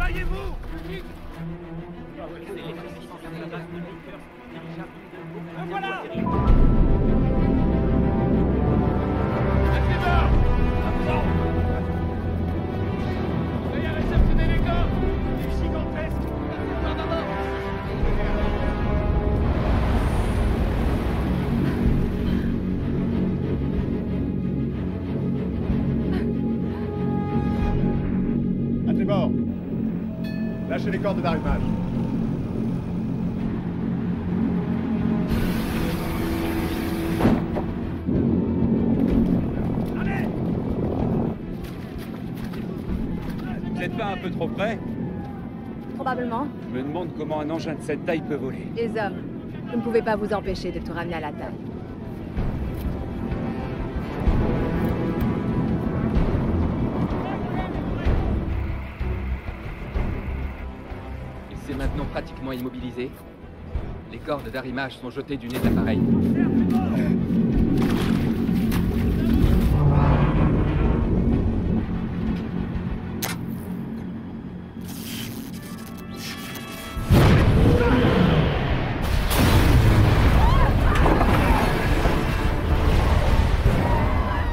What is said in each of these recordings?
Réveillez-vous! Le voilà! Activeur! Absent! Veuillez réceptionner les gars! Il est gigantesque! Par d'abord! À tribord. Lâchez les cordes d'arrimage. Vous n'êtes pas un peu trop près? Probablement. Je me demande comment un engin de cette taille peut voler. Les hommes, vous ne pouvez pas vous empêcher de tout ramener à la taille. Il s'est maintenant pratiquement immobilisé. Les cordes d'arrimage sont jetées du nez de l'appareil.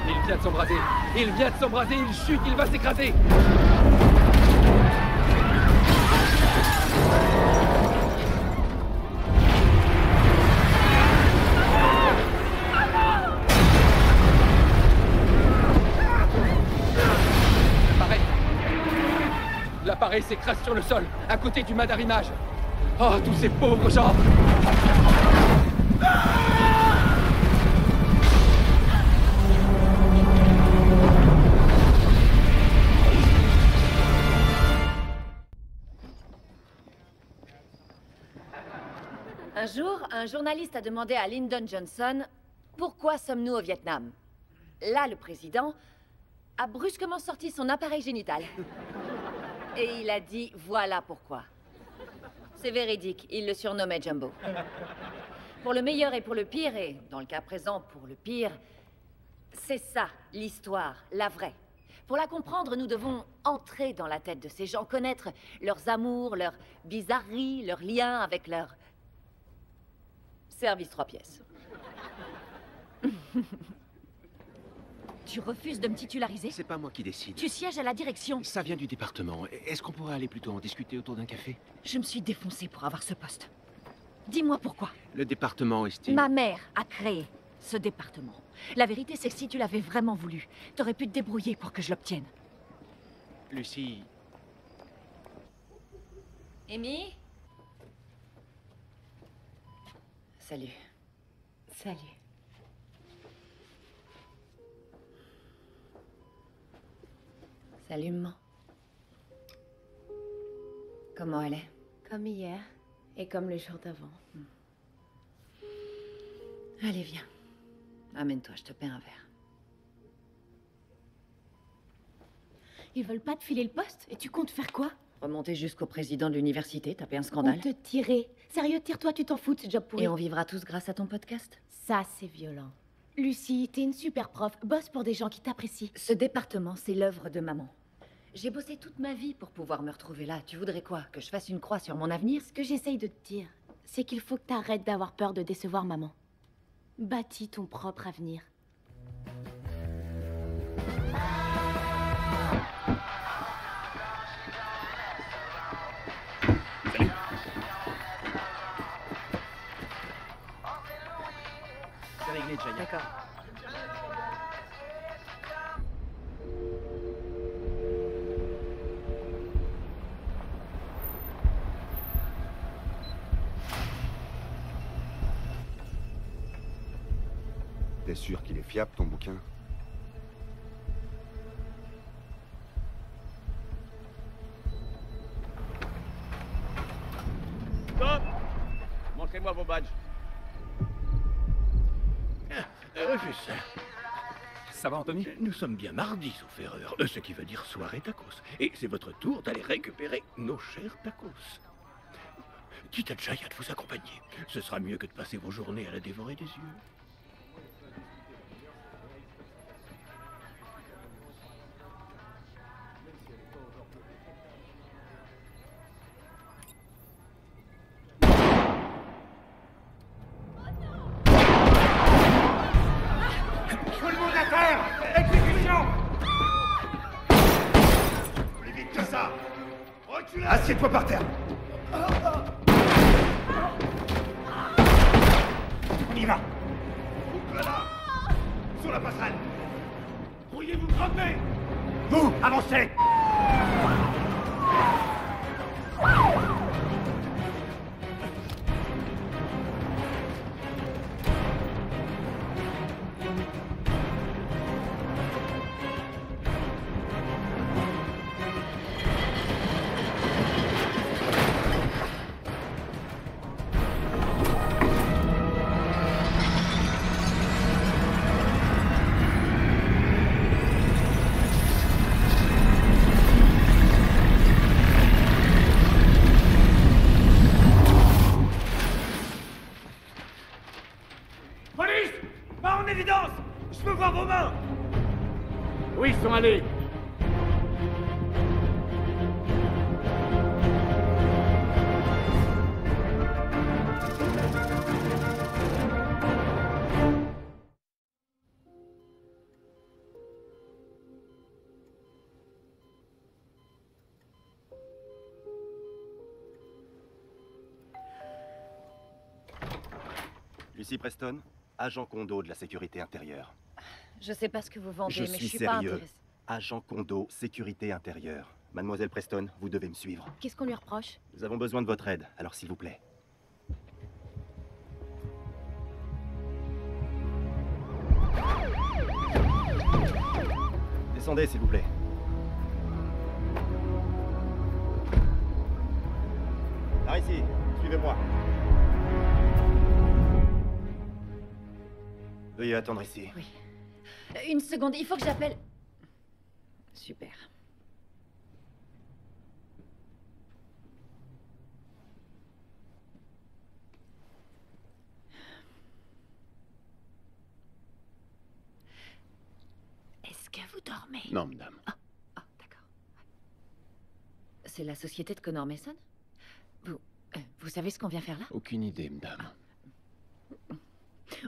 Il vient de s'embraser. Il vient de s'embraser. Il chute. Il va s'écraser. L'appareil s'écrase sur le sol, à côté du mât d'arrimage. Oh, tous ces pauvres gens! Un jour, un journaliste a demandé à Lyndon Johnson « Pourquoi sommes-nous au Vietnam ?» Là, le président a brusquement sorti son appareil génital. Et il a dit « Voilà pourquoi ». C'est véridique, il le surnommait Jumbo. Pour le meilleur et pour le pire, et dans le cas présent, pour le pire, c'est ça, l'histoire, la vraie. Pour la comprendre, nous devons entrer dans la tête de ces gens, connaître leurs amours, leurs bizarreries, leurs liens avec leur... service 3 pièces. Tu refuses de me titulariser? C'est pas moi qui décide. Tu sièges à la direction. Ça vient du département. Est-ce qu'on pourrait aller plutôt en discuter autour d'un café? Je me suis défoncée pour avoir ce poste. Dis-moi pourquoi. Le département estime... Ma mère a créé ce département. La vérité, c'est que si tu l'avais vraiment voulu, t'aurais pu te débrouiller pour que je l'obtienne. Lucie... Amy? Salut. Salut. Salut, maman. Comment elle est? Comme hier. Et comme le jour d'avant. Allez, viens. Amène-toi, je te paie un verre. Ils veulent pas te filer le poste? Et tu comptes faire quoi? Remonter jusqu'au président de l'université, taper un On scandale. te tirer. Sérieux, tire-toi, tu t'en fous de ce job pourri. Et on vivra tous grâce à ton podcast. Ça, c'est violent. Lucie, t'es une super prof. Bosse pour des gens qui t'apprécient. Ce département, c'est l'œuvre de maman. J'ai bossé toute ma vie pour pouvoir me retrouver là. Tu voudrais quoi? Que je fasse une croix sur mon avenir? Ce que j'essaye de te dire, c'est qu'il faut que t'arrêtes d'avoir peur de décevoir maman. Bâtis ton propre avenir. C'est réglé, Jaya. D'accord. T'es sûr qu'il est fiable, ton bouquin? Stop! Montrez-moi vos badges. Refuse ça. Ça va, Anthony? Nous sommes bien mardi, sauf erreur. Ce qui veut dire soirée tacos. Et c'est votre tour d'aller récupérer nos chers tacos. Dites à Jaya de vous accompagner. Ce sera mieux que de passer vos journées à la dévorer des yeux. là! Recule! Assieds-toi par terre! On y va! Coupe-le là! Sur la passerelle! Pourriez-vous grimper? Vous, avancez! Police! Pas en évidence! Je peux voir vos mains! Où ils sont allés? Lucy Preston, agent Kondo de la sécurité intérieure. Je sais pas ce que vous vendez, Je mais suis je suis pas sérieux. intéressée. Agent Kondo, sécurité intérieure. Mademoiselle Preston, vous devez me suivre. Qu'est-ce qu'on lui reproche? Nous avons besoin de votre aide, alors s'il vous plaît. Descendez, s'il vous plaît. Par ici, suivez-moi. Veuillez attendre ici. Oui. Une seconde, il faut que j'appelle... Super. Est-ce que vous dormez? Non, madame. Ah, d'accord. C'est la société de Connor Mason? Vous savez ce qu'on vient faire là? Aucune idée, madame.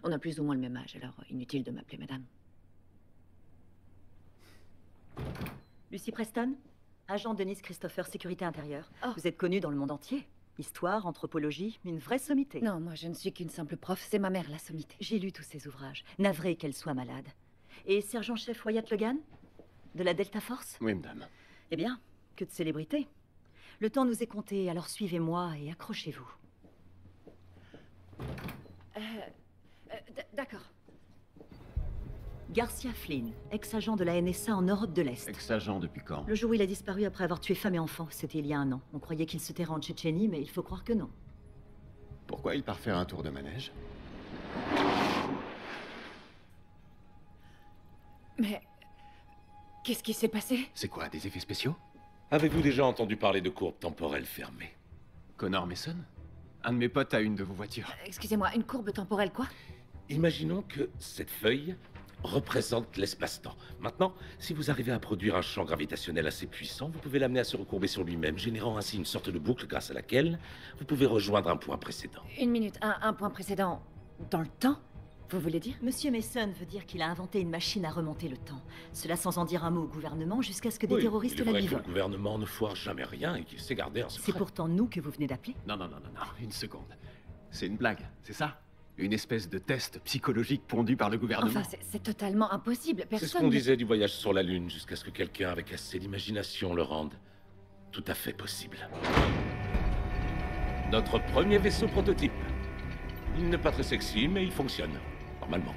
On a plus ou moins le même âge, alors inutile de m'appeler madame. Lucy Preston, agent Denise Christopher, sécurité intérieure. Oh. Vous êtes connue dans le monde entier. Histoire, anthropologie, une vraie sommité. Non, moi je ne suis qu'une simple prof, c'est ma mère la sommité. J'ai lu tous ces ouvrages. Navré qu'elle soit malade. Et sergent-chef Wyatt Logan? De la Delta Force? Oui, madame. Eh bien, que de célébrité. Le temps nous est compté, alors suivez-moi et accrochez-vous. D'accord. Garcia Flynn, ex-agent de la NSA en Europe de l'Est. Ex-agent depuis quand? Le jour où il a disparu après avoir tué femme et enfant, c'était il y a 1 an. On croyait qu'il se terrait en Tchétchénie, mais il faut croire que non. Pourquoi il part faire un tour de manège? Mais... qu'est-ce qui s'est passé? C'est quoi, des effets spéciaux? Avez-vous déjà entendu parler de courbes temporelles fermées? Connor Mason? Un de mes potes a une de vos voitures. Excusez-moi, une courbe temporelle quoi? Imaginons que cette feuille représente l'espace-temps. Maintenant, si vous arrivez à produire un champ gravitationnel assez puissant, vous pouvez l'amener à se recourber sur lui-même, générant ainsi une sorte de boucle grâce à laquelle vous pouvez rejoindre un point précédent. Une minute, un point précédent dans le temps? Vous voulez dire? Monsieur Mason veut dire qu'il a inventé une machine à remonter le temps. Cela sans en dire un mot au gouvernement jusqu'à ce que des terroristes il est la vrai lui que le volent. gouvernement ne foire jamais rien et qu'il sait garder un secret. C'est pourtant nous que vous venez d'appeler? Non, une seconde. C'est une blague, c'est ça? Une espèce de test psychologique pondu par le gouvernement. Enfin, c'est totalement impossible. C'est ce Personne qu'on ne- disait du voyage sur la Lune, jusqu'à ce que quelqu'un avec assez d'imagination le rende tout à fait possible. Notre premier vaisseau prototype. Il n'est pas très sexy, mais il fonctionne, normalement.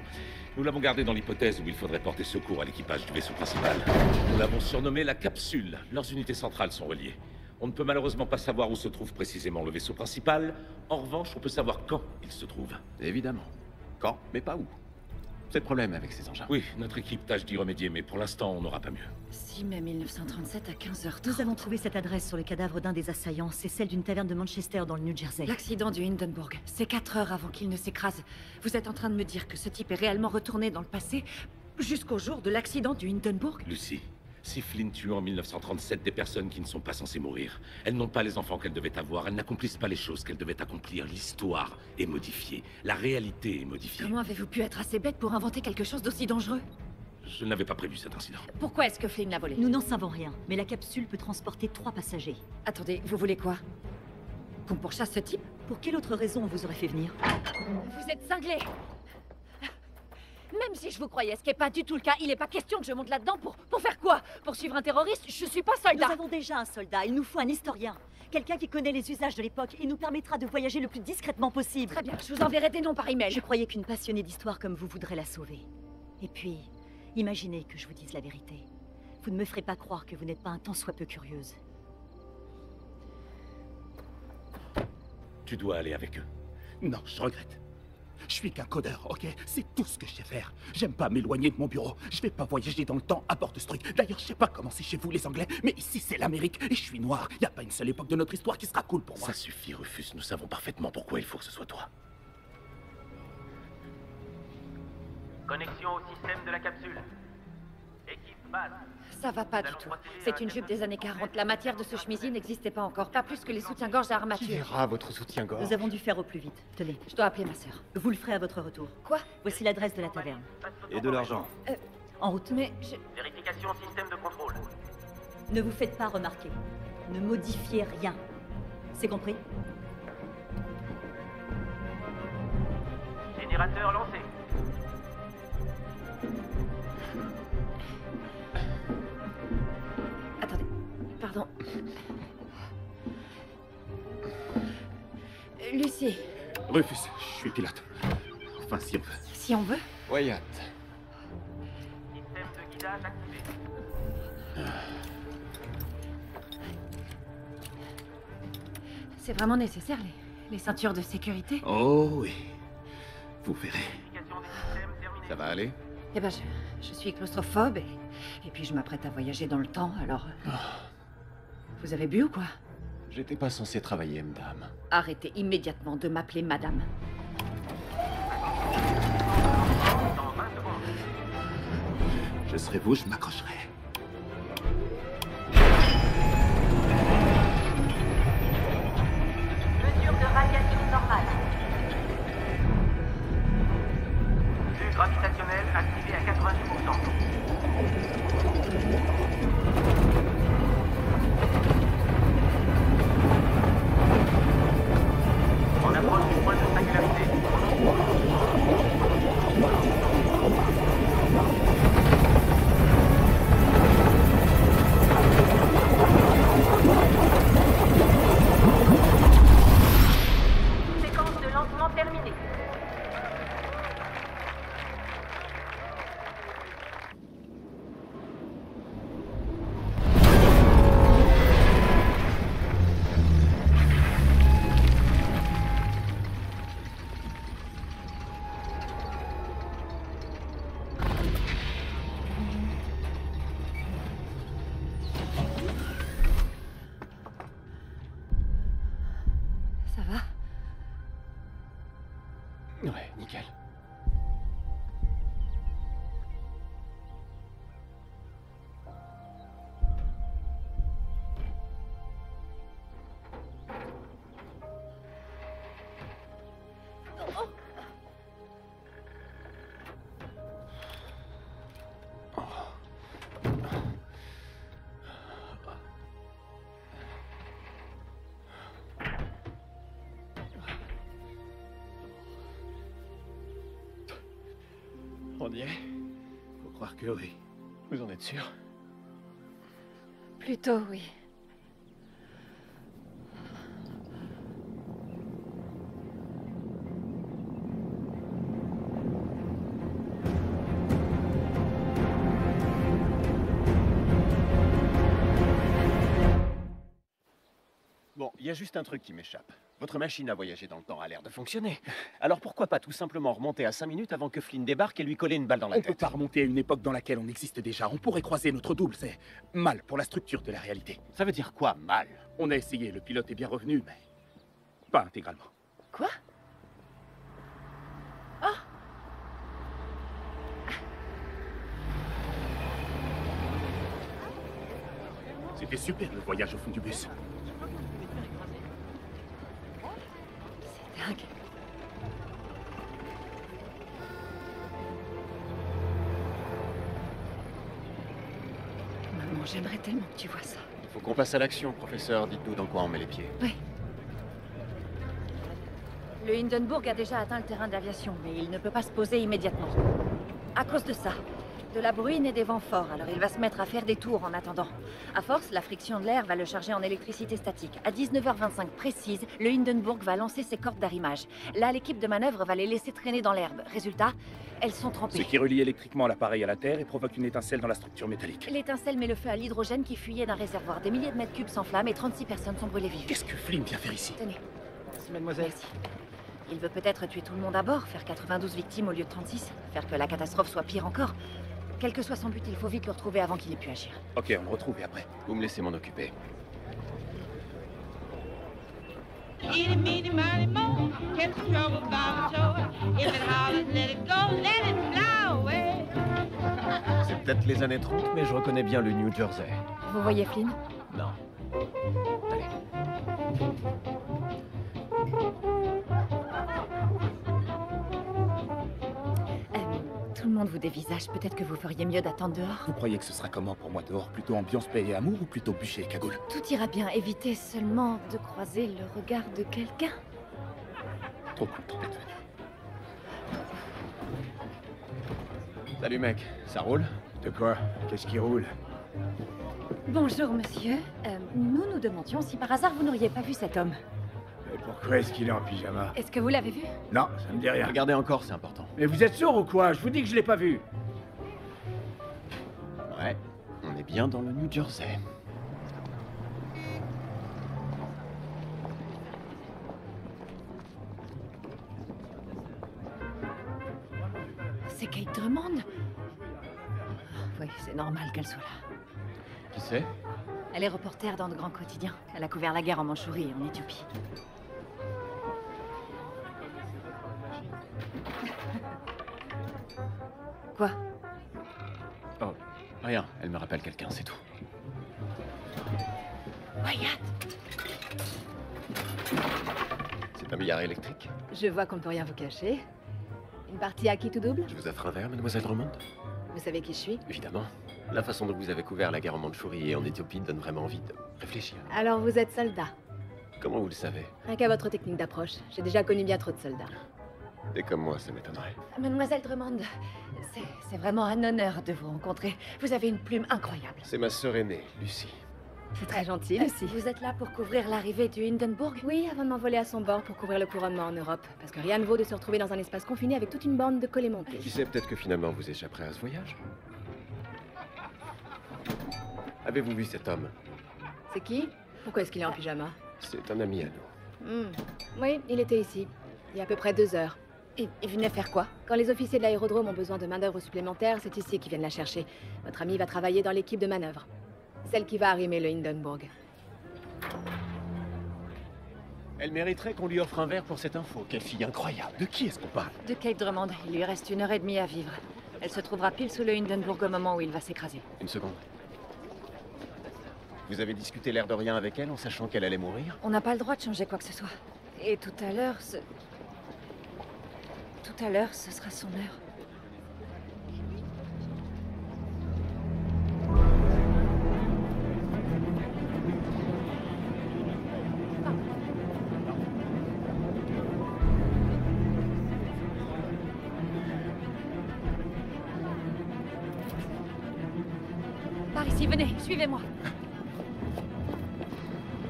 Nous l'avons gardé dans l'hypothèse où il faudrait porter secours à l'équipage du vaisseau principal. Nous l'avons surnommé la capsule. Leurs unités centrales sont reliées. On ne peut malheureusement pas savoir où se trouve précisément le vaisseau principal. En revanche, on peut savoir quand il se trouve. Évidemment. Quand, mais pas où. C'est le problème avec ces engins. Oui, notre équipe tâche d'y remédier, mais pour l'instant, on n'aura pas mieux. 6 mai 1937 à 15h30. Nous avons trouvé cette adresse sur le cadavre d'un des assaillants. C'est celle d'une taverne de Manchester dans le New Jersey. L'accident du Hindenburg, c'est 4 heures avant qu'il ne s'écrase. Vous êtes en train de me dire que ce type est réellement retourné dans le passé jusqu'au jour de l'accident du Hindenburg? Lucy, si Flynn tue en 1937 des personnes qui ne sont pas censées mourir, elles n'ont pas les enfants qu'elles devaient avoir, elles n'accomplissent pas les choses qu'elles devaient accomplir. L'histoire est modifiée, la réalité est modifiée. Comment avez-vous pu être assez bête pour inventer quelque chose d'aussi dangereux? Je n'avais pas prévu cet incident. Pourquoi est-ce que Flynn l'a volé? Nous n'en savons rien, mais la capsule peut transporter 3 passagers. Attendez, vous voulez quoi? Qu'on pourchasse ce type? Pour quelle autre raison on vous aurait fait venir? Vous êtes cinglés! Même si je vous croyais, ce qui n'est pas du tout le cas, il n'est pas question que je monte là-dedans pour faire quoi? Pour suivre un terroriste? Je suis pas soldat! Nous avons déjà un soldat, il nous faut un historien. Quelqu'un qui connaît les usages de l'époque et nous permettra de voyager le plus discrètement possible. Très bien, je vous enverrai des noms par email. Je croyais qu'une passionnée d'histoire comme vous voudrait la sauver. Et puis, imaginez que je vous dise la vérité. Vous ne me ferez pas croire que vous n'êtes pas un tant soit peu curieuse. Tu dois aller avec eux. Non, je regrette. Je suis qu'un codeur, ok? C'est tout ce que je sais faire. J'aime pas m'éloigner de mon bureau. Je vais pas voyager dans le temps à bord de ce truc. D'ailleurs, je sais pas comment c'est chez vous, les Anglais, mais ici, c'est l'Amérique, et je suis noir. Y a pas une seule époque de notre histoire qui sera cool pour moi. Ça suffit, Rufus. Nous savons parfaitement pourquoi il faut que ce soit toi. Connexion au système de la capsule. Équipe base. Ça va pas du tout. C'est une jupe des années 40. La matière de ce chemisier n'existait pas encore. Pas plus que les soutiens-gorge à Qui armature. verra votre soutien-gorge? Nous avons dû faire au plus vite. Tenez, Je dois appeler ma sœur. vous le ferez à votre retour. Quoi? Voici l'adresse de la taverne. Et de l'argent. En route. Mais je... Vérification système de contrôle. Ne vous faites pas remarquer. Ne modifiez rien. C'est compris? Générateur lancé. Attendez. Pardon. Lucie, Rufus, je suis pilote. Enfin, si on veut. si on veut. Wyatt. Système de guidage activé. C'est vraiment nécessaire, les ceintures de sécurité? Oh oui. Vous verrez. Vérification des systèmes terminée. Ça va aller? Eh ben, je suis claustrophobe et puis je m'apprête à voyager dans le temps, alors... Vous avez bu ou quoi? J'étais pas censé travailler, madame. Arrêtez immédiatement de m'appeler madame. Dans 20 secondes. Je serai vous, je m'accrocherai. Mesure de radiation normale. Flux gravitationnel activé à 90%. On approche du point de singularité. Séquence de lancement terminée. Ça va? Ouais, nickel. On y est? Faut croire que oui. Vous en êtes sûr? Plutôt, oui. Bon, il y a juste un truc qui m'échappe. Votre machine à voyager dans le temps a l'air de fonctionner. Alors pourquoi pas tout simplement remonter à 5 minutes avant que Flynn débarque et lui coller une balle dans la On peut tête? pas remonter à une époque dans laquelle on existe déjà. On pourrait croiser notre double, c'est mal pour la structure de la réalité. Ça veut dire quoi, mal? On a essayé, le pilote est bien revenu, mais pas intégralement. Quoi? C'était super le voyage au fond du bus. C'est dingue. j'aimerais tellement que tu vois ça. Il faut qu'on passe à l'action, professeur. Dites-nous dans quoi on met les pieds. Oui. Le Hindenburg a déjà atteint le terrain d'aviation, mais il ne peut pas se poser immédiatement. À cause de ça. De la bruine et des vents forts, alors il va se mettre à faire des tours en attendant. À force, la friction de l'air va le charger en électricité statique. À 19h25 précise, le Hindenburg va lancer ses cordes d'arrimage. Là, l'équipe de manœuvre va les laisser traîner dans l'herbe. Résultat, elles sont trempées. Ce qui relie électriquement l'appareil à la Terre et provoque une étincelle dans la structure métallique. L'étincelle met le feu à l'hydrogène qui fuyait d'un réservoir. Des milliers de mètres cubes s'enflamment et 36 personnes sont brûlées vives. Qu'est-ce que Flynn vient faire ici? Tenez. Merci, mademoiselle. Merci. Il veut peut-être tuer tout le monde à bord, faire 92 victimes au lieu de 36, faire que la catastrophe soit pire encore. Quel que soit son but, il faut vite le retrouver avant qu'il ait pu agir. Ok, on le retrouve et après. Vous me laissez m'en occuper. C'est peut-être les années 30, mais je reconnais bien le New Jersey. Vous voyez Flynn? Non. Allez. Tout le monde vous dévisage. Peut-être que vous feriez mieux d'attendre dehors. Vous croyez que ce sera comment pour moi dehors? Plutôt ambiance paix et amour ou plutôt bûcher et cagoule? Tout ira bien. Évitez seulement de croiser le regard de quelqu'un. Trop content d'être venu. Salut mec, ça roule? De quoi? Qu'est-ce qui roule? Bonjour monsieur. Nous nous demandions si par hasard vous n'auriez pas vu cet homme. Mais pourquoi est-ce qu'il est en pyjama? Est-ce que vous l'avez vu? Non, ça me dit rien. Regardez encore, c'est important. Mais vous êtes sourd ou quoi? Je vous dis que je l'ai pas vu. Ouais, on est bien dans le New Jersey. C'est Kate Drummond. Oui, c'est normal qu'elle soit là. Qui c'est? Elle est reporter dans de grands quotidiens. Elle a couvert la guerre en Mandchourie et en Éthiopie. Quoi? Oh, rien. Elle me rappelle quelqu'un, c'est tout. Wyatt! C'est un billard électrique. Je vois qu'on ne peut rien vous cacher. Une partie à qui tout double? Je vous offre un verre, mademoiselle Drummond? Vous savez qui je suis? Évidemment. La façon dont vous avez couvert la guerre en Mandchourie et en Éthiopie donne vraiment envie de réfléchir. Alors vous êtes soldat. Comment vous le savez? Rien qu'à votre technique d'approche. J'ai déjà connu bien trop de soldats. Et comme moi, ça m'étonnerait. Mademoiselle Drummond, c'est vraiment un honneur de vous rencontrer. Vous avez une plume incroyable. C'est ma sœur aînée, Lucie. C'est très gentil, Lucie. Vous êtes là pour couvrir l'arrivée du Hindenburg? Oui, avant de m'envoler à son bord pour couvrir le couronnement en Europe. Parce que rien ne vaut de se retrouver dans un espace confiné avec toute une bande de collés montés. Qui sait, peut-être que finalement vous échapperez à ce voyage. Avez-vous vu cet homme? C'est qui? Pourquoi est-ce qu'il est en pyjama? C'est un ami à nous. Oui, il était ici. Il y a à peu près 2 heures. Et il venait faire quoi? Quand les officiers de l'aérodrome ont besoin de main-d'œuvre supplémentaire, c'est ici qu'ils viennent la chercher. Votre ami va travailler dans l'équipe de manœuvre. Celle qui va arrimer le Hindenburg. Elle mériterait qu'on lui offre un verre pour cette info. Quelle fille incroyable. De qui est-ce qu'on parle? De Kate Drummond. Il lui reste 1h30 à vivre. Elle se trouvera pile sous le Hindenburg au moment où il va s'écraser. Une seconde. Vous avez discuté l'air de rien avec elle en sachant qu'elle allait mourir? On n'a pas le droit de changer quoi que ce soit. Et tout à l'heure, ce sera son heure. Par ici, venez, suivez-moi.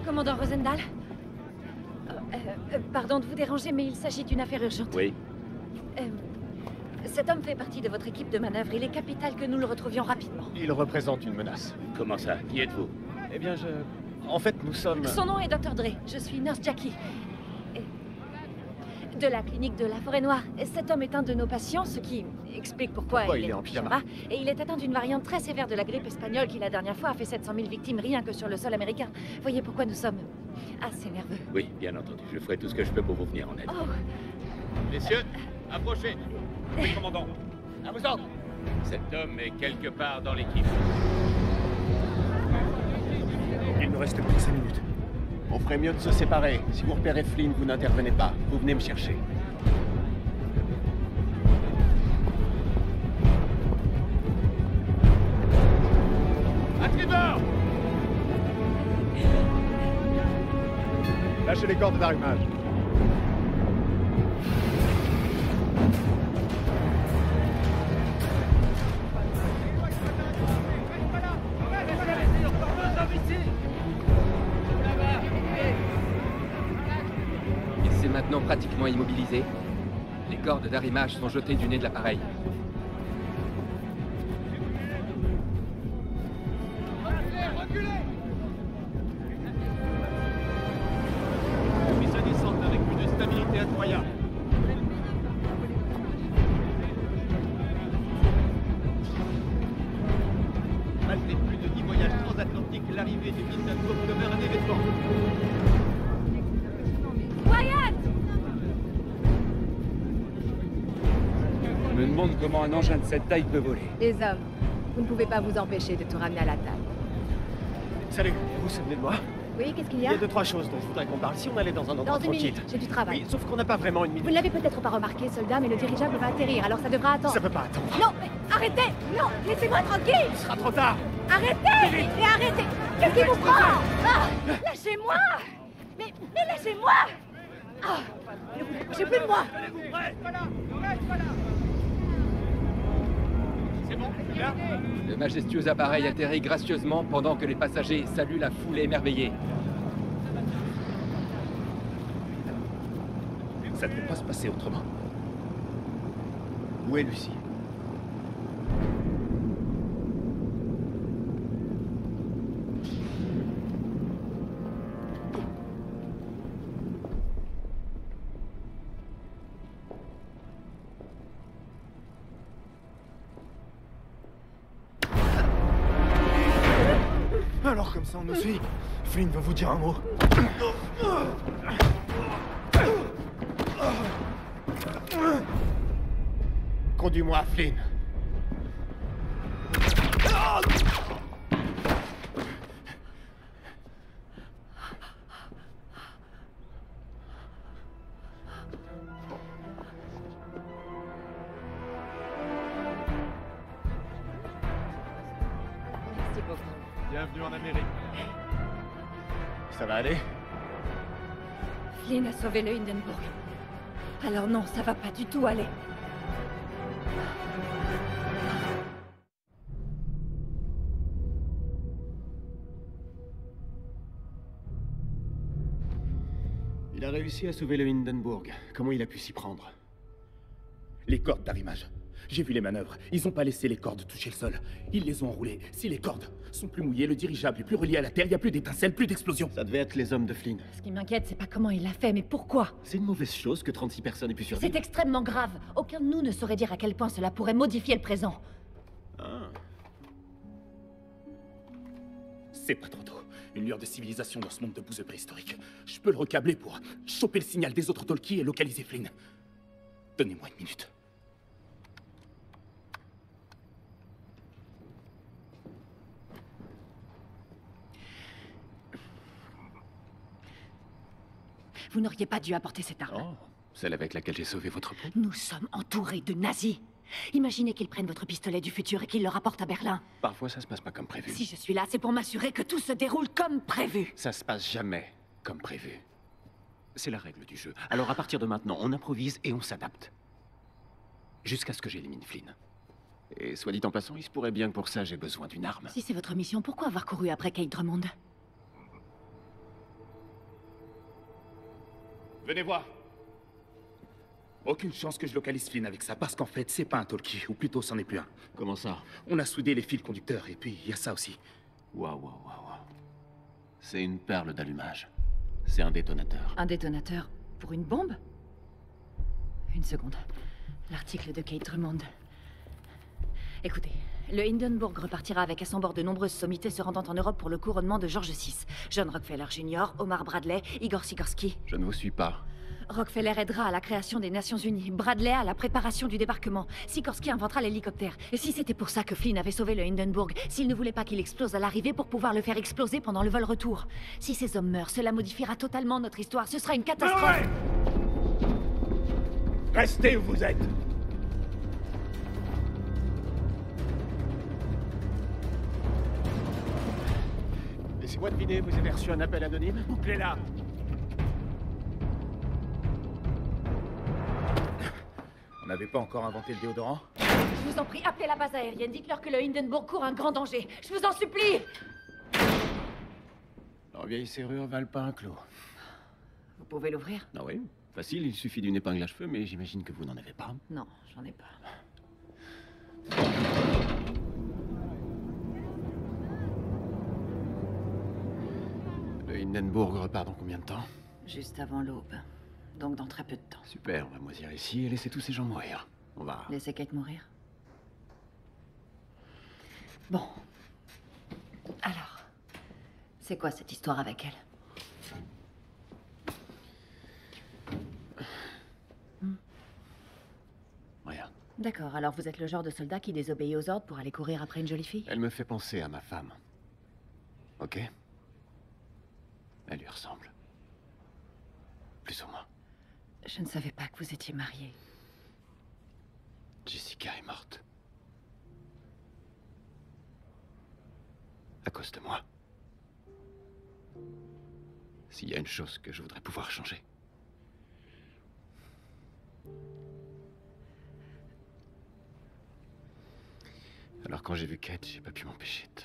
Commandant Rosendahl? Pardon de vous déranger, mais il s'agit d'une affaire urgente. Oui. Cet homme fait partie de votre équipe de manœuvre. Il est capital que nous le retrouvions rapidement. Il représente une menace. Comment ça? Qui êtes-vous? Eh bien, En fait, nous sommes... Son nom est Dr. Dre. Je suis Nurse Jackie. De la clinique de la Forêt-Noire. Cet homme est un de nos patients, ce qui explique pourquoi il est en pyjama. Et il est atteint d'une variante très sévère de la grippe espagnole qui, la dernière fois, a fait 700 000 victimes rien que sur le sol américain. Voyez pourquoi nous sommes assez nerveux. Oui, bien entendu. Je ferai tout ce que je peux pour vous venir en aide. Oh. Messieurs, approchez. Oui, commandant. À vos ordres. Cet homme est quelque part dans l'équipe. Il ne reste plus que 5 minutes. On ferait mieux de se séparer. Si vous repérez Flynn, vous n'intervenez pas. Vous venez me chercher. À tribord! Lâchez les cordes d'arrimage. Il s'est maintenant pratiquement immobilisé. Les cordes d'arrimage sont jetées du nez de l'appareil. Puis sa descente avec une stabilité incroyable. Malgré plus de 10 voyages transatlantiques, l'arrivée du Hindenburg demeure un événement. Wyatt! Je me demande comment un engin de cette taille peut voler. Les hommes, vous ne pouvez pas vous empêcher de tout ramener à la taille. Salut, vous vous souvenez de moi? Oui, qu'est-ce qu'il y Il a? y a 2-3 choses dont je voudrais qu'on parle. Si on allait dans un endroit Dans une tranquille. minute, j'ai du travail. Oui, sauf qu'on n'a pas vraiment une Vous minute. ne l'avez peut-être pas remarqué, soldat, mais le dirigeable va atterrir, alors ça devra attendre. Ça peut pas attendre. Non, mais arrêtez! Non, laissez-moi tranquille! Il sera trop tard. Arrêtez! Mais arrêtez! Qu'est-ce qui vous prend? Ah, lâchez-moi! Mais lâchez-moi! Ah, ne vous approchez plus de moi! C'est bon, là. Le majestueux appareil atterrit gracieusement pendant que les passagers saluent la foule émerveillée. Ça ne devait pas se passer autrement. Où est Lucie? Alors comme ça on nous suit. Flynn va vous dire un mot. Conduis-moi, Flynn. Merci beaucoup. Bienvenue en Amérique. Ça va aller? Flynn a sauvé le Hindenburg. Alors non, ça va pas du tout aller. Il a réussi à sauver le Hindenburg. Comment il a pu s'y prendre? Les cordes d'arrimage. J'ai vu les manœuvres. Ils n'ont pas laissé les cordes toucher le sol. Ils les ont enroulées. Si les cordes sont plus mouillées, le dirigeable est plus relié à la Terre, il n'y a plus d'étincelles, plus d'explosions. Ça devait être les hommes de Flynn. Ce qui m'inquiète, c'est pas comment il l'a fait, mais pourquoi? C'est une mauvaise chose que 36 personnes aient pu survivre. C'est extrêmement grave. Aucun de nous ne saurait dire à quel point cela pourrait modifier le présent. Ah. C'est pas trop tôt. Une lueur de civilisation dans ce monde de bouseux préhistorique. Je peux le recabler pour choper le signal des autres talkies et localiser Flynn. Donnez-moi une minute. Vous n'auriez pas dû apporter cette arme. Oh, celle avec laquelle j'ai sauvé votre peau? Nous sommes entourés de nazis. Imaginez qu'ils prennent votre pistolet du futur et qu'ils le rapportent à Berlin. Parfois, ça se passe pas comme prévu. Si je suis là, c'est pour m'assurer que tout se déroule comme prévu. Ça se passe jamais comme prévu. C'est la règle du jeu. Alors à partir de maintenant, on improvise et on s'adapte. Jusqu'à ce que j'élimine Flynn. Et soit dit en passant, il se pourrait bien que pour ça, j'ai besoin d'une arme. Si c'est votre mission, pourquoi avoir couru après Kate Drummond? Venez voir. Aucune chance que je localise Flynn avec ça, parce qu'en fait, c'est pas un talkie, ou plutôt, c'en est plus un. Comment ça? On a soudé les fils conducteurs, et puis il y a ça aussi. Waouh, waouh, waouh, waouh. C'est une perle d'allumage. C'est un détonateur. Un détonateur pour une bombe? Une seconde. L'article de Kate Drummond. Écoutez, le Hindenburg repartira avec à son bord de nombreuses sommités se rendant en Europe pour le couronnement de George VI. John Rockefeller Jr., Omar Bradley, Igor Sikorsky. Je ne vous suis pas. Rockefeller aidera à la création des Nations Unies, Bradley à la préparation du débarquement, Sikorsky inventera l'hélicoptère. Et si c'était pour ça que Flynn avait sauvé le Hindenburg, s'il ne voulait pas qu'il explose à l'arrivée pour pouvoir le faire exploser pendant le vol retour. Si ces hommes meurent, cela modifiera totalement notre histoire, ce sera une catastrophe. Restez où vous êtes. Laissez-moi deviner, vous avez reçu un appel anonyme? Bouclez-la. On n'avait pas encore inventé le déodorant? Je vous en prie, appelez la base aérienne. Dites-leur que le Hindenburg court un grand danger. Je vous en supplie. Leurs vieilles serrures valent pas un clou. Vous pouvez l'ouvrir? Ah oui, facile, il suffit d'une épingle à cheveux, mais j'imagine que vous n'en avez pas. Non, j'en ai pas. Le Hindenburg repart dans combien de temps? Juste avant l'aube. Donc dans très peu de temps. Super, on va moisir ici et laisser tous ces gens mourir. On va... Laissez Kate mourir. Bon. Alors, c'est quoi cette histoire avec elle? Rien. D'accord, alors vous êtes le genre de soldat qui désobéit aux ordres pour aller courir après une jolie fille? Elle me fait penser à ma femme. Ok? Elle lui ressemble. Plus ou moins. Je ne savais pas que vous étiez marié. Jessica est morte. À cause de moi. S'il y a une chose que je voudrais pouvoir changer. Alors quand j'ai vu Kate, j'ai pas pu m'empêcher de...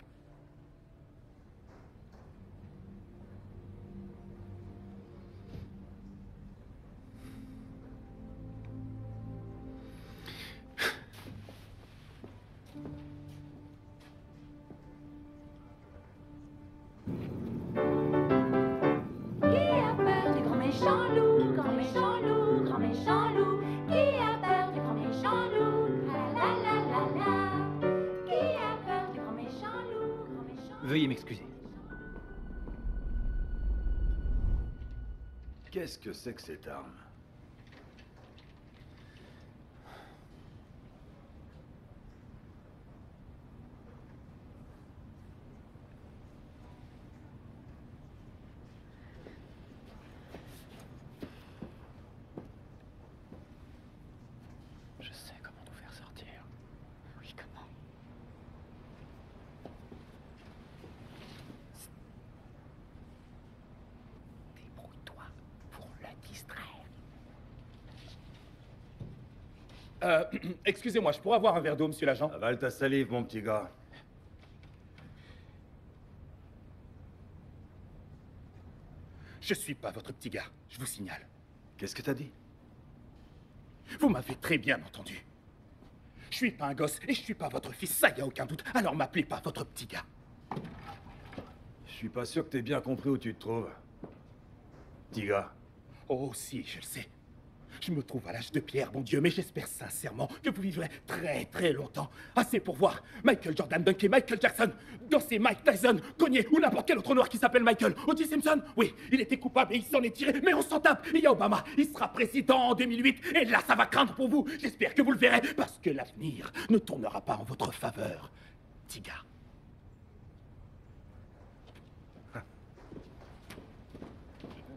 Veuillez m'excuser. Qu'est-ce que c'est que cette arme? Je sais comment nous faire sortir. Oui, comment? Débrouille-toi pour le distraire. Excusez-moi, je pourrais avoir un verre d'eau, monsieur l'agent? Avale ta salive, mon petit gars. Je suis pas votre petit gars, je vous signale. Qu'est-ce que t'as dit? Vous m'avez très bien entendu. Je suis pas un gosse et je suis pas votre fils, ça y a aucun doute. Alors m'appelez pas votre petit gars. Je suis pas sûr que t'aies bien compris où tu te trouves. Petit gars. Oh si, je le sais. Je me trouve à l'âge de pierre, mon Dieu, mais j'espère sincèrement que vous vivrez très très longtemps. Assez pour voir Michael Jordan dunker Michael Jackson, danser Mike Tyson, cogner ou n'importe quel autre noir qui s'appelle Michael. O.J. Simpson, oui, il était coupable et il s'en est tiré, mais on s'en tape. Il y a Obama, il sera président en 2008 et là ça va craindre pour vous. J'espère que vous le verrez parce que l'avenir ne tournera pas en votre faveur, petit gars.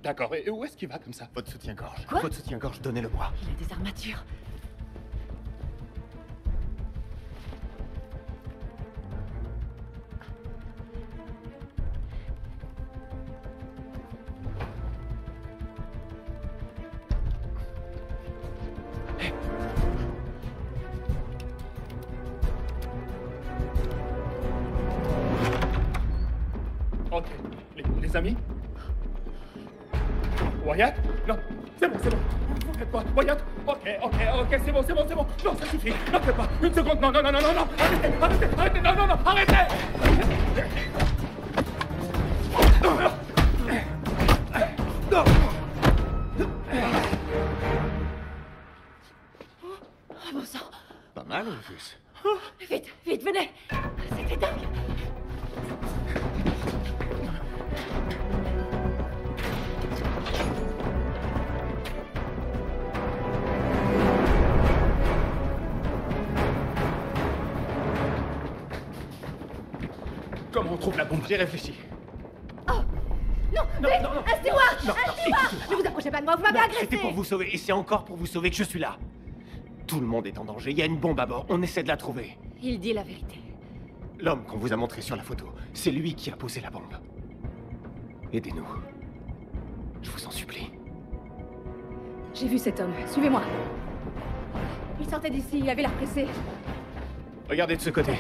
D'accord, et où est-ce qu'il va comme ça? Votre soutien-gorge. Quoi? Votre soutien-gorge, donnez-le-moi. Il a des armatures. Ok, les amis? Wyatt? Non, c'est bon, vous faites pas. Wyatt? Ok, c'est bon. Non, ça suffit. Ne faites pas. Une seconde, non. Arrêtez, non, arrêtez! Oh bon sang. Pas mal, Rufus. Vite, venez. C'était dingue. Comment on trouve la bombe? J'ai réfléchi. Oh non, vite, un steward! Non, Ne vous approchez pas de moi, vous m'avez agressé! C'était pour vous sauver, et c'est encore pour vous sauver que je suis là. Tout le monde est en danger, il y a une bombe à bord, on essaie de la trouver. Il dit la vérité. L'homme qu'on vous a montré sur la photo, c'est lui qui a posé la bombe. Aidez-nous. Je vous en supplie. J'ai vu cet homme, suivez-moi. Sortez d'ici, il avait l'air pressé. Regardez de ce côté.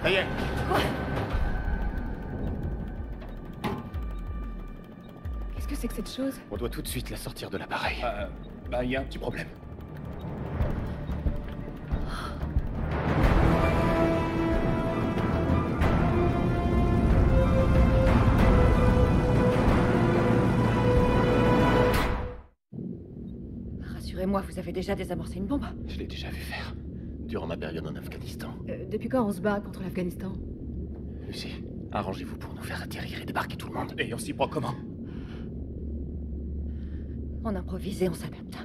Ça y est. Quoi? Qu'est-ce que c'est que cette chose? On doit tout de suite la sortir de l'appareil. Il y a un petit problème. Rassurez-moi, vous avez déjà désamorcé une bombe. Je l'ai déjà vu faire. Durant ma période en Afghanistan. Depuis quand on se bat contre l'Afghanistan? Lucie, arrangez-vous pour nous faire atterrir et débarquer tout le monde. Et on s'y prend comment? On improvise et on s'adapte.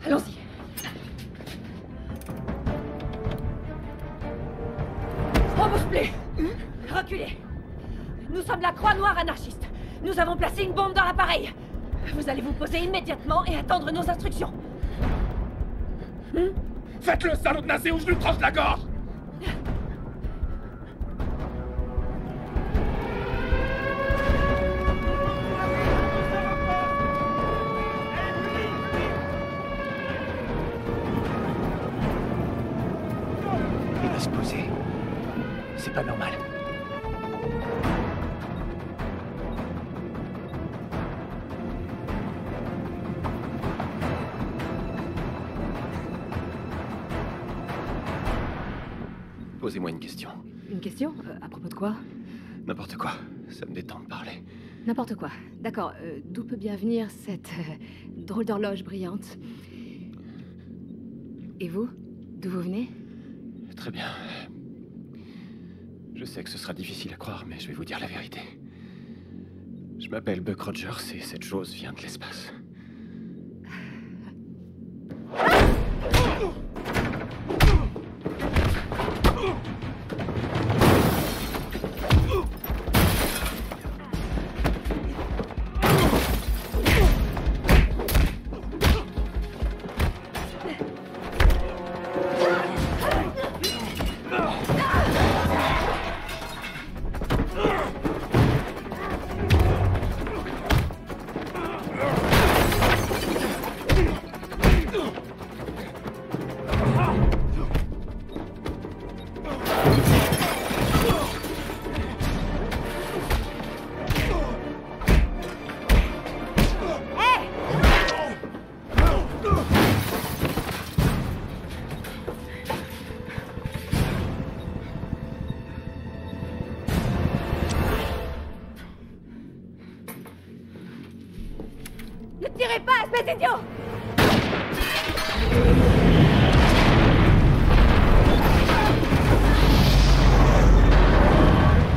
Allons-y. On bouge plus. Reculez. Nous sommes la Croix-Noire anarchiste. Nous avons placé une bombe dans l'appareil. Vous allez vous poser immédiatement et attendre nos instructions. Faites-le, salaud de nazi, ou je lui tranche la gorge! Il va se poser. C'est pas normal. Posez-moi une question. Une question? À propos de quoi? N'importe quoi. Ça me détend de parler. N'importe quoi. D'accord. D'où peut bien venir cette drôle d'horloge brillante? Et vous? D'où vous venez? Très bien. Je sais que ce sera difficile à croire, mais je vais vous dire la vérité. Je m'appelle Buck Rogers et cette chose vient de l'espace. Ne tirez pas, espèce d'idiot!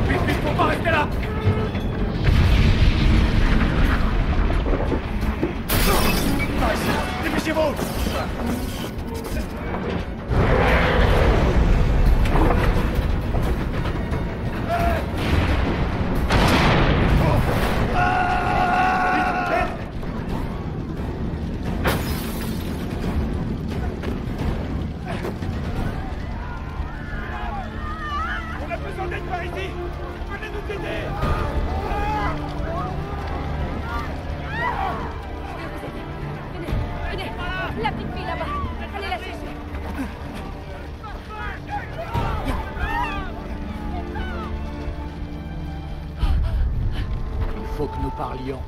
Vite, vite, faut pas rester là! Dépêchez-vous! On a besoin d'être par ici! Venez nous aider! Venez, la petite fille là-bas. Allez la chercher. Il faut que nous parlions.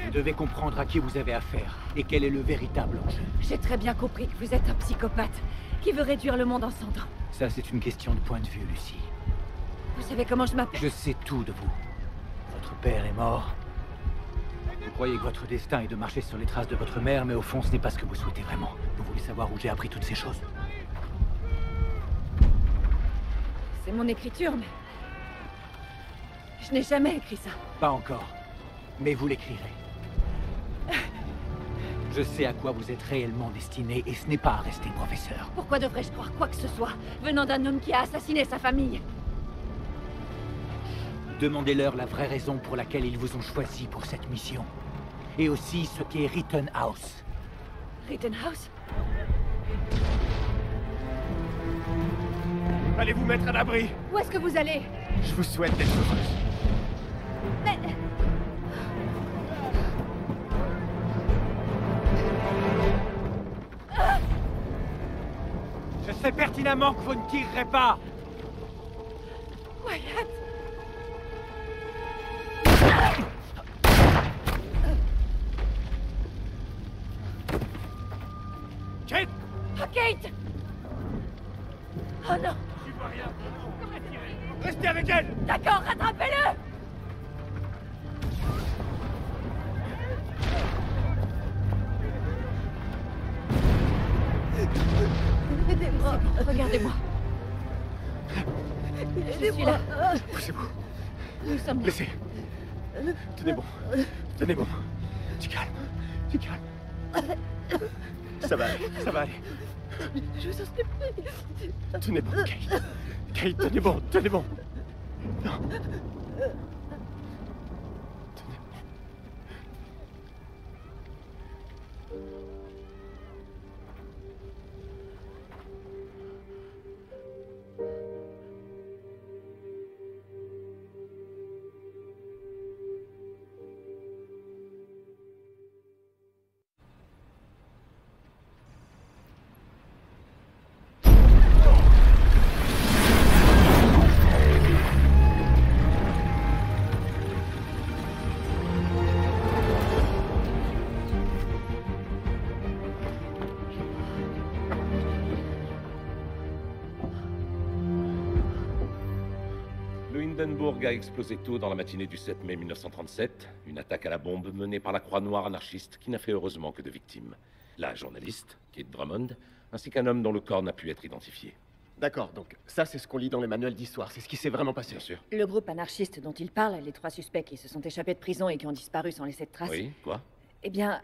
Vous devez comprendre à qui vous avez affaire et quel est le véritable enjeu. J'ai très bien compris que vous êtes un psychopathe qui veut réduire le monde en cendres. Ça, c'est une question de point de vue, Lucie. Vous savez comment je m'appelle? Je sais tout de vous. Votre père est mort. Vous croyez que votre destin est de marcher sur les traces de votre mère, mais au fond, ce n'est pas ce que vous souhaitez vraiment. Vous voulez savoir où j'ai appris toutes ces choses? C'est mon écriture, mais... je n'ai jamais écrit ça. Pas encore. Mais vous l'écrirez. Je sais à quoi vous êtes réellement destiné, et ce n'est pas à rester professeur. Pourquoi devrais-je croire quoi que ce soit venant d'un homme qui a assassiné sa famille? Demandez-leur la vraie raison pour laquelle ils vous ont choisi pour cette mission. Et aussi ce qu'est Rittenhouse. Rittenhouse? Allez vous mettre à l'abri. Où est-ce que vous allez? Je vous souhaite d'être heureuse. Mais... Je sais pertinemment que vous ne tirerez pas. Wyatt! Kate! Oh, Kate! Oh non! Restez avec elle! D'accord, rattrapez-le! Aidez-moi! Regardez-moi! Je suis là! Poussez-vous. Nous sommes là. Laissez. Tenez bon. Tenez bon. Du calme. Du calme. Ça va aller. Ça va aller. Je vous en supplie. Tenez bon, Kate. Kate, tenez bon. Tenez bon. Non. Le Hindenburg a explosé tôt dans la matinée du 7 mai 1937, une attaque à la bombe menée par la Croix-Noire anarchiste qui n'a fait heureusement que 2 victimes. La journaliste, Kate Drummond, ainsi qu'un homme dont le corps n'a pu être identifié. D'accord, donc ça c'est ce qu'on lit dans les manuels d'histoire, c'est ce qui s'est vraiment passé. Bien sûr. Le groupe anarchiste dont il parle, les 3 suspects qui se sont échappés de prison et qui ont disparu sans laisser de traces. Oui, quoi? Eh bien,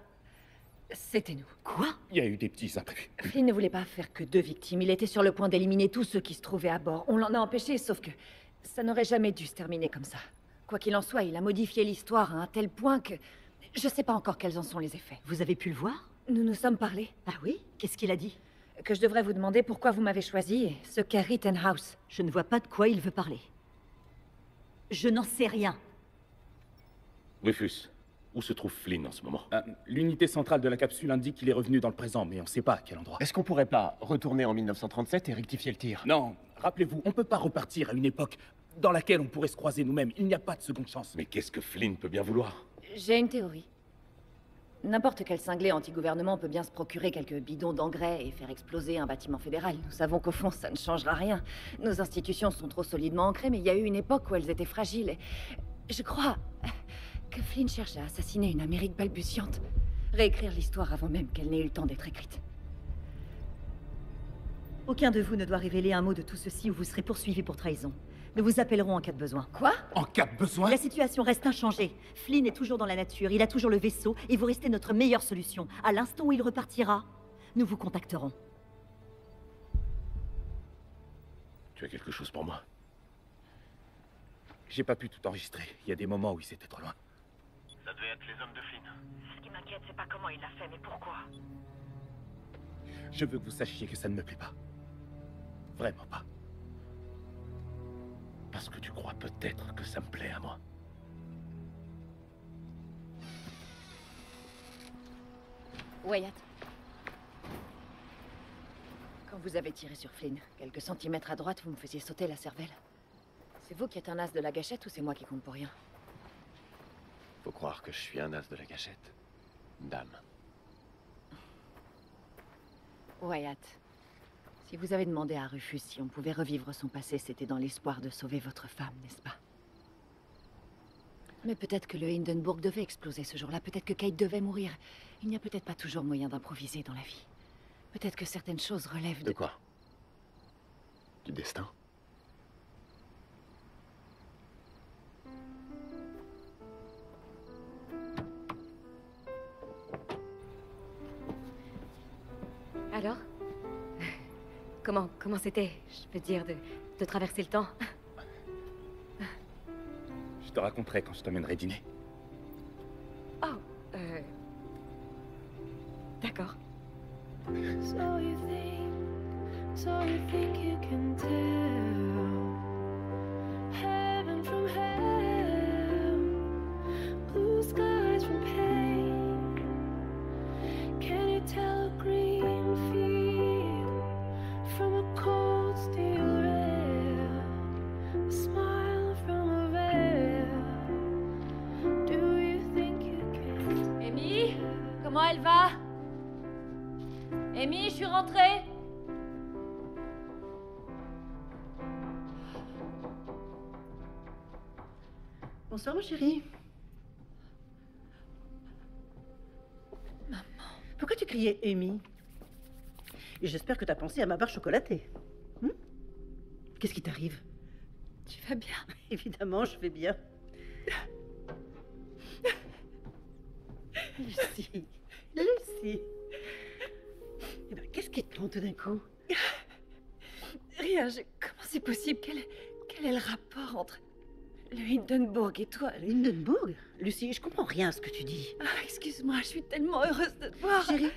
c'était nous. Quoi? Il y a eu des petits imprévus. Flynn ne voulait pas faire que 2 victimes. Il était sur le point d'éliminer tous ceux qui se trouvaient à bord. On l'en a empêché, sauf que ça n'aurait jamais dû se terminer comme ça. Quoi qu'il en soit, il a modifié l'histoire à un tel point que... Je sais pas encore quels en sont les effets. Vous avez pu le voir? Nous nous sommes parlé. Ah oui? Qu'est-ce qu'il a dit? Que je devrais vous demander pourquoi vous m'avez choisi et ce qu'est Rittenhouse. Je ne vois pas de quoi il veut parler. Je n'en sais rien. Rufus, où se trouve Flynn en ce moment? L'unité centrale de la capsule indique qu'il est revenu dans le présent, mais on sait pas à quel endroit. Est-ce qu'on pourrait pas retourner en 1937 et rectifier le tir? Non, rappelez-vous, on peut pas repartir à une époque dans laquelle on pourrait se croiser nous-mêmes. Il n'y a pas de seconde chance. Mais qu'est-ce que Flynn peut bien vouloir? J'ai une théorie. N'importe quel cinglé anti-gouvernement peut bien se procurer quelques bidons d'engrais et faire exploser un bâtiment fédéral. Nous savons qu'au fond, ça ne changera rien. Nos institutions sont trop solidement ancrées, mais il y a eu une époque où elles étaient fragiles. Et je crois que Flynn cherche à assassiner une Amérique balbutiante. Réécrire l'histoire avant même qu'elle n'ait eu le temps d'être écrite. Aucun de vous ne doit révéler un mot de tout ceci ou vous serez poursuivi pour trahison. Nous vous appellerons en cas de besoin. Quoi? En cas de besoin? La situation reste inchangée. Flynn est toujours dans la nature, il a toujours le vaisseau, et vous restez notre meilleure solution. À l'instant où il repartira, nous vous contacterons. Tu as quelque chose pour moi? J'ai pas pu tout enregistrer. Il y a des moments où il était trop loin. Ça devait être les hommes de Flynn. Ce qui m'inquiète, c'est pas comment il l'a fait, mais pourquoi? Je veux que vous sachiez que ça ne me plaît pas. Vraiment pas. Parce que tu crois peut-être que ça me plaît à moi. Wyatt. Quand vous avez tiré sur Flynn, quelques centimètres à droite, vous me faisiez sauter la cervelle. C'est vous qui êtes un as de la gâchette ou c'est moi qui compte pour rien? Faut croire que je suis un as de la gâchette. Dame. Wyatt. Si vous avez demandé à Rufus si on pouvait revivre son passé, c'était dans l'espoir de sauver votre femme, n'est-ce pas? Mais peut-être que le Hindenburg devait exploser ce jour-là, peut-être que Kate devait mourir. Il n'y a peut-être pas toujours moyen d'improviser dans la vie. Peut-être que certaines choses relèvent De quoi? Du destin? Alors? Comment c'était, je veux dire, de traverser le temps? Je te raconterai quand je t'emmènerai dîner. Oh, d'accord. So you think So you think you can tell heaven from hell, blue skies from pain? Can you tell a green field from a cold steel rail, a smile from a veil? Do you think you can? Amy, comment elle va? Amy, je suis rentrée. Bonsoir, ma chérie. Maman. Pourquoi tu criais Amy? Et j'espère que t'as pensé à ma barre chocolatée. Qu'est-ce qui t'arrive? Tu vas bien? Évidemment, je vais bien. Lucie. Lucie. Eh ben, qu'est-ce qui te prend tout d'un coup? Rien, comment c'est possible? Quel est le rapport entre le Hindenburg et toi? Le Hindenburg? Lucie, je comprends rien à ce que tu dis. Ah, excuse-moi, je suis tellement heureuse de te voir. Chérie,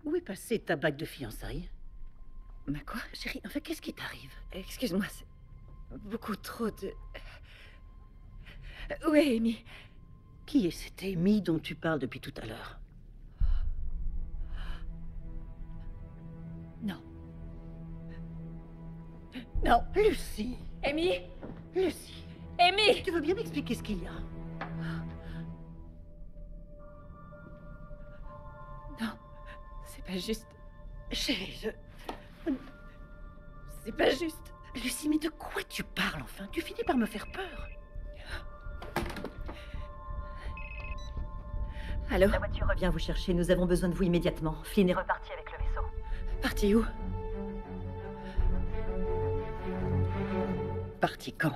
où est passée ta bague de fiançailles? Mais quoi? Chérie, enfin, qu'est-ce qui t'arrive? Excuse-moi, c'est beaucoup trop de... Où est Amy? Qui est cette Amy dont tu parles depuis tout à l'heure? Non. Non, Lucie. Amy? Lucie. Amy! Tu veux bien m'expliquer ce qu'il y a? Non, c'est pas juste. Chérie, C'est pas juste. Lucie, mais de quoi tu parles enfin? Tu finis par me faire peur. Allô? La voiture revient vous chercher. Nous avons besoin de vous immédiatement. Flynn est reparti avec le vaisseau. Parti où? Parti quand?